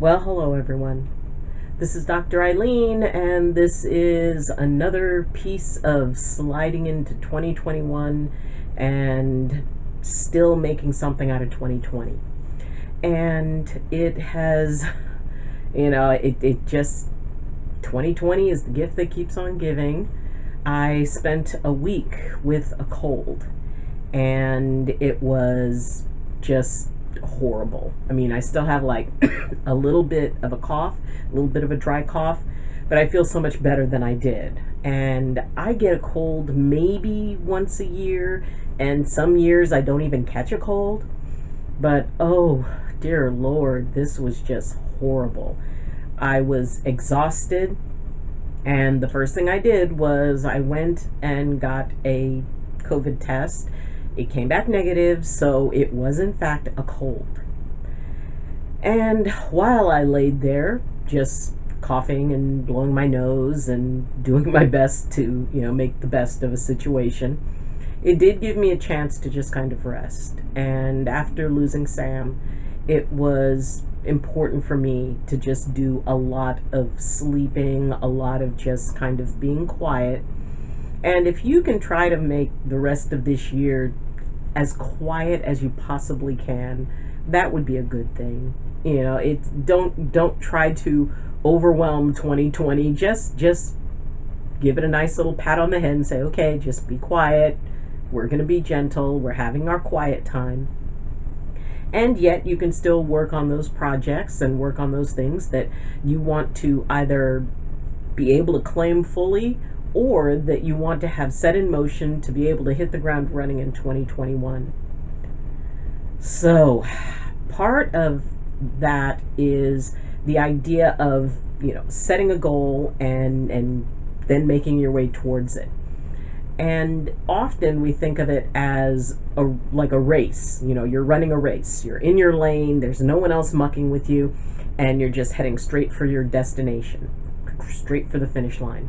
Well, hello everyone. This is Dr. Eileen, and this is another piece of sliding into 2021 and still making something out of 2020. And it has, it just, 2020 is the gift that keeps on giving. I spent a week with a cold, and it was just horrible. I mean, I still have like a little bit of a cough, a little bit of a dry cough, but I feel so much better than I did. And I get a cold maybe once a year, and some years I don't even catch a cold. But oh, dear Lord, this was just horrible. I was exhausted, and the first thing I did was I went and got a COVID test. It came back negative, so it was in fact a cold. And while I laid there, just coughing and blowing my nose and doing my best to, make the best of a situation, it did give me a chance to just kind of rest. And after losing Sam, it was important for me to just do a lot of sleeping, a lot of just kind of being quiet. And if you can try to make the rest of this year as quiet as you possibly can, that would be a good thing. It's don't try to overwhelm 2020. Just give it a nice little pat on the head and say, okay, just be quiet. We're going to be gentle. We're having our quiet time. And yet you can still work on those projects and work on those things that you want to either be able to claim fully, or that you want to have set in motion to be able to hit the ground running in 2021. So part of that is the idea of, setting a goal and then making your way towards it. And often we think of it as like a race. You're running a race. You're in your lane. There's no one else mucking with you, and you're just heading straight for your destination, straight for the finish line.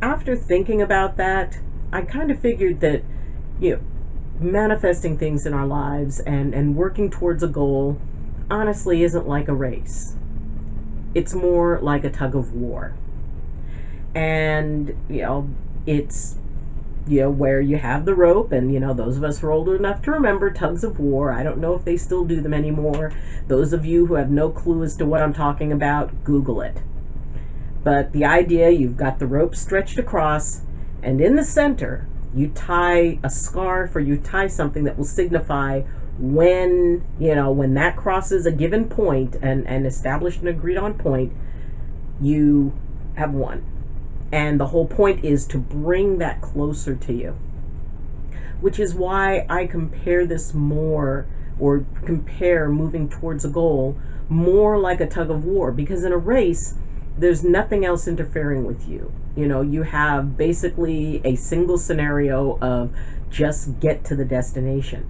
After thinking about that, I kind of figured that, manifesting things in our lives and working towards a goal honestly isn't like a race. It's more like a tug of war. And, it's, where you have the rope, and, those of us who are older enough to remember tugs of war. I don't know if they still do them anymore. Those of you who have no clue as to what I'm talking about, Google it. But the idea, you've got the rope stretched across, and in the center, you tie a scarf, or you tie something that will signify when that crosses a given point and established an agreed on point, you have won. And the whole point is to bring that closer to you. Which is why I compare this more, or compare moving towards a goal more like a tug of war. Because in a race, there's nothing else interfering with you. You have basically a single scenario of just get to the destination.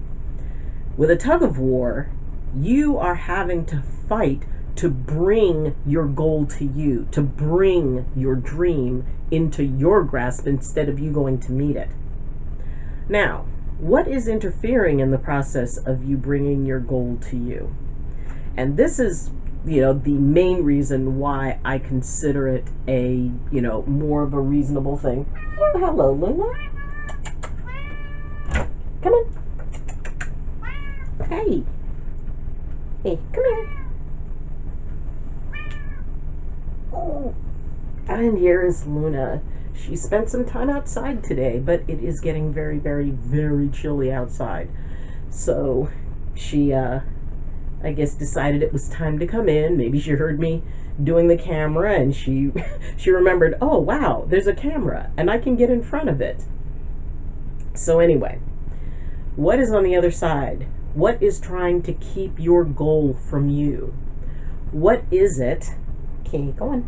With a tug of war, you are having to fight to bring your goal to you, to bring your dream into your grasp instead of you going to meet it. Now, what is interfering in the process of you bringing your goal to you? And this is the main reason why I consider it a, more of a reasonable thing. Oh, hello, Luna. Come in. Hey. Hey, come here. Oh. And here is Luna. She spent some time outside today, but it is getting very, very, very chilly outside. So she, I guess, decided it was time to come in. Maybe she heard me doing the camera, and she remembered, oh wow, there's a camera and I can get in front of it. So anyway, what is on the other side? What is trying to keep your goal from you? What is it? Okay, go on.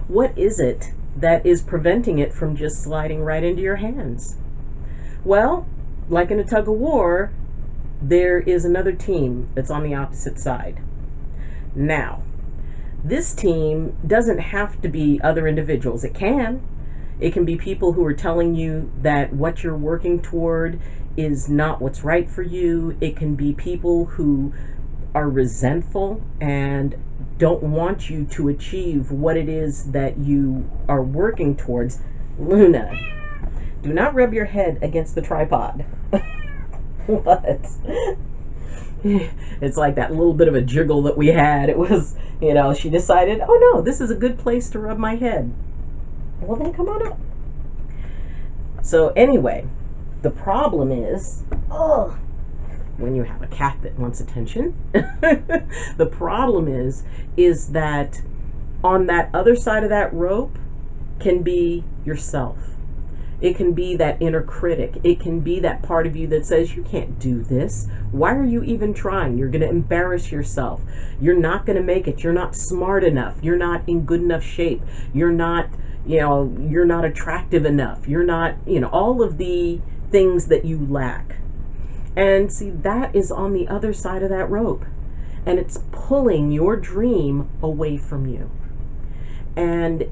What is it that is preventing it from just sliding right into your hands? Well, like in a tug of war, there is another team that's on the opposite side. Now, this team doesn't have to be other individuals. It can. It can be people who are telling you that what you're working toward is not what's right for you. It can be people who are resentful and don't want you to achieve what it is that you are working towards, Luna, do not rub your head against the tripod. What? It's like that little bit of a jiggle that we had. It was, she decided, oh no, this is a good place to rub my head. Well, then come on up. So anyway, the problem is, when you have a cat that wants attention, the problem is that on that other side of that rope can be yourself. It can be that inner critic. It can be that part of you that says, you can't do this. Why are you even trying? You're going to embarrass yourself. You're not going to make it. You're not smart enough. You're not in good enough shape. You're not, you're not attractive enough. You're not, all of the things that you lack. And see, that is on the other side of that rope. And it's pulling your dream away from you. And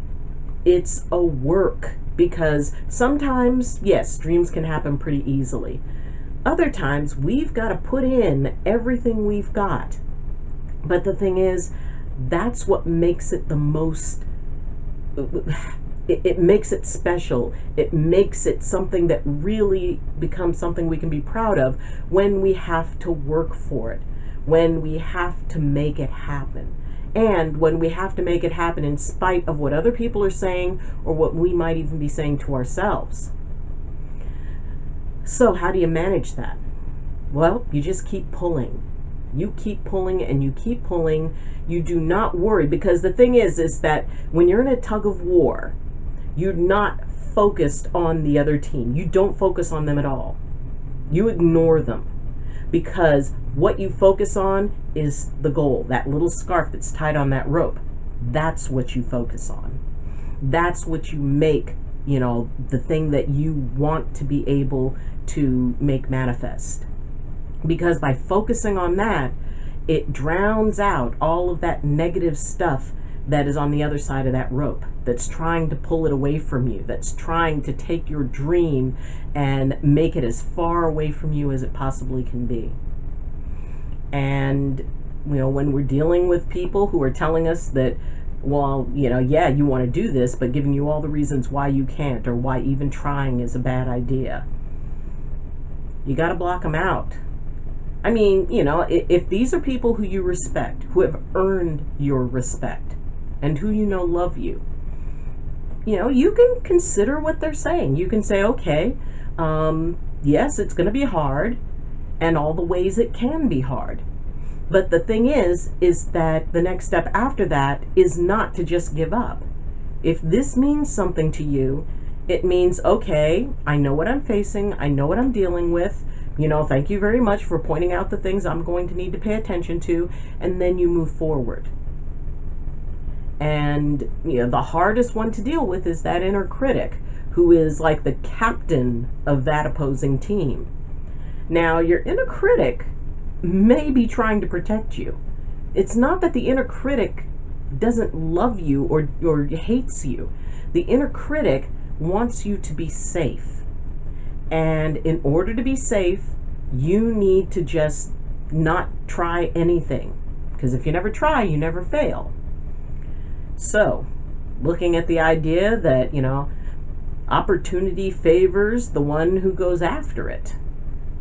it's a work. Because sometimes, yes, dreams can happen pretty easily. Other times, we've got to put in everything we've got. But the thing is, that's what makes it the most, it makes it special. It makes it something that really becomes something we can be proud of when we have to work for it, when we have to make it happen. And when we have to make it happen in spite of what other people are saying or what we might even be saying to ourselves. So how do you manage that? Well, you just keep pulling. You keep pulling and you keep pulling. You do not worry, because the thing is that when you're in a tug of war, you're not focused on the other team. You don't focus on them at all. You ignore them. Because what you focus on is the goal, that little scarf that's tied on that rope. That's what you focus on. That's what you make, the thing that you want to be able to make manifest. Because by focusing on that, it drowns out all of that negative stuff that is on the other side of that rope, that's trying to pull it away from you, that's trying to take your dream and make it as far away from you as it possibly can be. And, when we're dealing with people who are telling us that, well, yeah, you want to do this, but giving you all the reasons why you can't or why even trying is a bad idea, you got to block them out. I mean, if these are people who you respect, who have earned your respect, and who love you, you can consider what they're saying. You can say, okay, yes, it's going to be hard, and all the ways it can be hard. But the thing is that the next step after that is not to just give up. If this means something to you, it means, okay, I know what I'm facing, I know what I'm dealing with, thank you very much for pointing out the things I'm going to need to pay attention to, and then you move forward. And, the hardest one to deal with is that inner critic, who is like the captain of that opposing team. Now, your inner critic may be trying to protect you. It's not that the inner critic doesn't love you or hates you. The inner critic wants you to be safe. And in order to be safe, you need to just not try anything. Because if you never try, you never fail. So, looking at the idea that, opportunity favors the one who goes after it.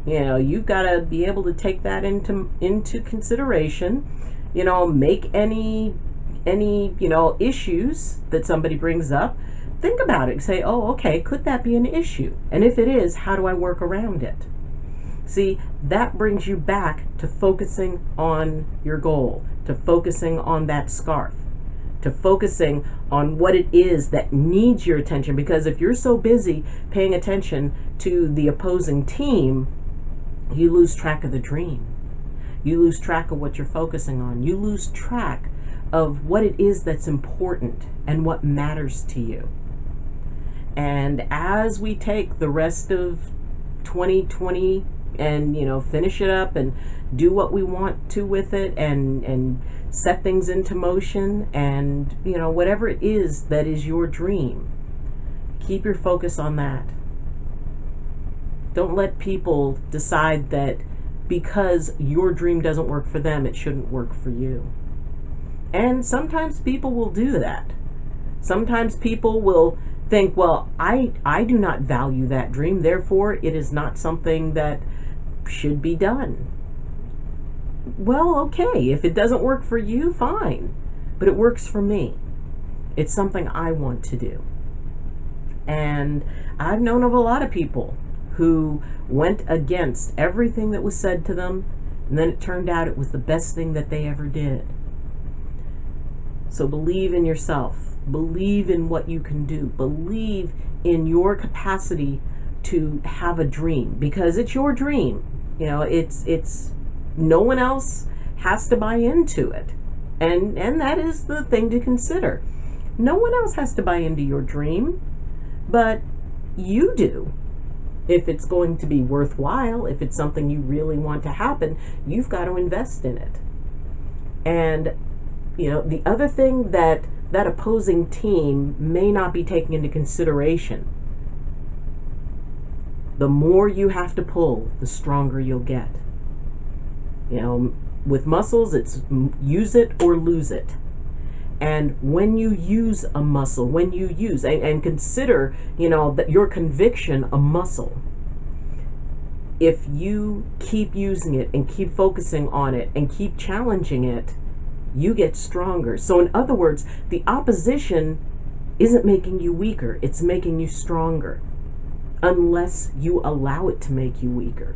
You've got to be able to take that into consideration. Make any issues that somebody brings up, think about it. Say, oh, okay, could that be an issue? And if it is, how do I work around it? See, that brings you back to focusing on your goal, to focusing on that scarf, to focusing on what it is that needs your attention. Because if you're so busy paying attention to the opposing team, you lose track of the dream. You lose track of what you're focusing on. You lose track of what it is that's important and what matters to you. And as we take the rest of 2020 and, finish it up and do what we want to with it and set things into motion and, whatever it is that is your dream, keep your focus on that. Don't let people decide that because your dream doesn't work for them, it shouldn't work for you. And sometimes people will do that. Sometimes people will think, well, I do not value that dream, therefore it is not something that should be done. Well, okay, if it doesn't work for you, fine, but it works for me. It's something I want to do. And I've known of a lot of people who went against everything that was said to them, and then it turned out it was the best thing that they ever did. So believe in yourself. Believe in what you can do. Believe in your capacity to have a dream, because it's your dream. You know, it's no one else has to buy into it. And that is the thing to consider. No one else has to buy into your dream, but you do. If it's going to be worthwhile, if it's something you really want to happen, you've got to invest in it. And, you know, the other thing that opposing team may not be taking into consideration, the more you have to pull, the stronger you'll get. You know, with muscles, it's use it or lose it. And when you use a muscle, when you use, and consider, you know, that your conviction a muscle, if you keep using it and keep focusing on it and keep challenging it, you get stronger. So in other words, the opposition isn't making you weaker, it's making you stronger, unless you allow it to make you weaker.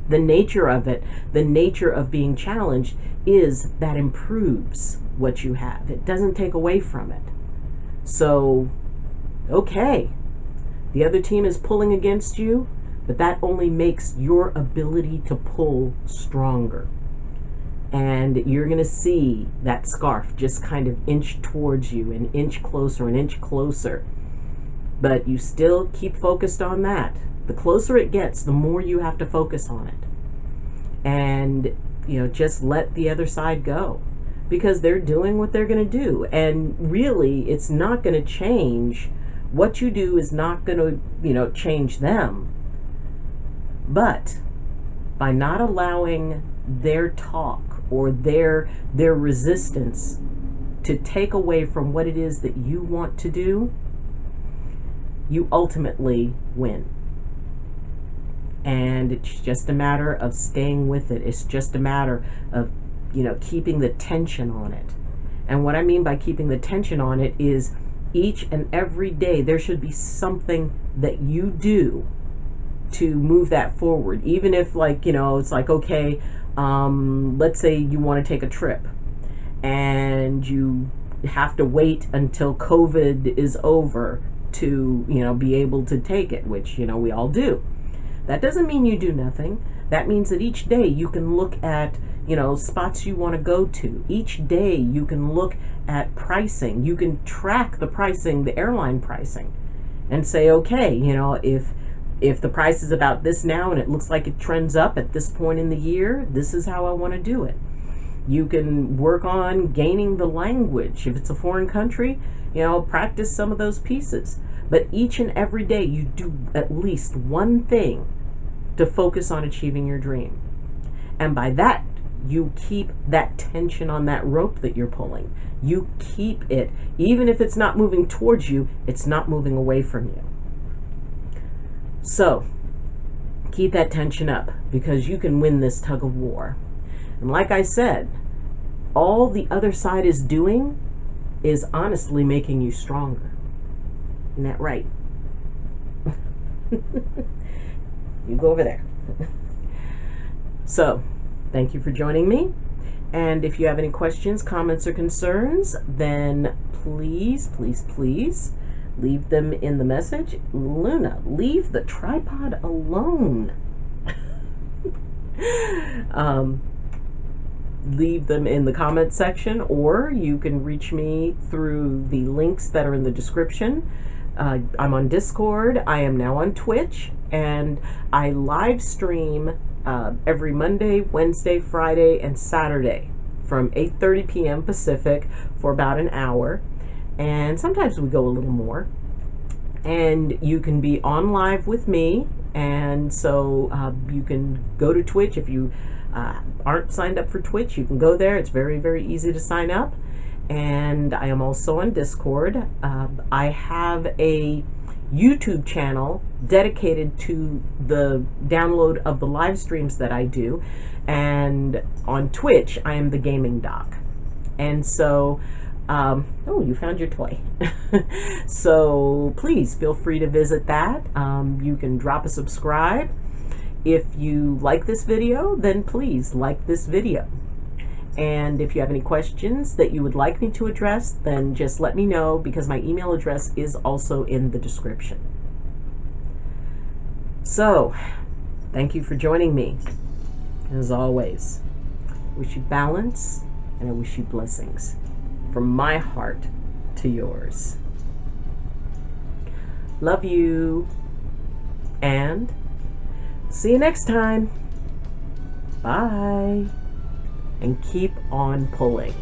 The nature of it, the nature of being challenged, is that improves what you have. It doesn't take away from it. So, okay, the other team is pulling against you, but that only makes your ability to pull stronger. And you're going to see that scarf just kind of inch towards you, an inch closer, an inch closer. But you still keep focused on that. The closer it gets, the more you have to focus on it. And, you know, just let the other side go, because they're doing what they're going to do. And really, it's not going to change. What you do is not going to, you know, change them. But by not allowing their talk or their resistance to take away from what it is that you want to do, you ultimately win. And it's just a matter of staying with it. It's just a matter of, you know, keeping the tension on it. And what I mean by keeping the tension on it is each and every day there should be something that you do to move that forward. Even if, like, you know, it's like, okay, let's say you want to take a trip and you have to wait until COVID is over to, you know, be able to take it, which, you know, we all do. That doesn't mean you do nothing. That means that each day you can look at, you know, spots you want to go to. Each day you can look at pricing. You can track the pricing, the airline pricing, and say, okay, you know, if the price is about this now and it looks like it trends up at this point in the year, this is how I want to do it. You can work on gaining the language. If it's a foreign country, you know, practice some of those pieces. But each and every day you do at least one thing to focus on achieving your dream. And by that, you keep that tension on that rope that you're pulling. You keep it. Even if it's not moving towards you, it's not moving away from you. So, keep that tension up, because you can win this tug of war. And like I said, all the other side is doing is honestly making you stronger. Isn't that right? You go over there. So, thank you for joining me. And if you have any questions, comments, or concerns, then please, please, please leave them in the message. Luna, leave the tripod alone. Leave them in the comments section, or you can reach me through the links that are in the description. I'm on Discord. I am now on Twitch, and I live stream every Monday, Wednesday, Friday, and Saturday from 8:30 p.m. Pacific for about an hour, and sometimes we go a little more. And you can be on live with me And so you can go to Twitch. If you aren't signed up for Twitch, you can go there. It's very, very easy to sign up. And I am also on Discord. I have a YouTube channel dedicated to the download of the live streams that I do. And on Twitch, I am the Gaming Doc. And so, oh, you found your toy. So please feel free to visit that. You can drop a subscribe. If you like this video, then please like this video. And if you have any questions that you would like me to address, then just let me know, because my email address is also in the description. So, thank you for joining me. As always, I wish you balance, and I wish you blessings from my heart to yours. Love you, and see you next time. Bye. And keep on pulling.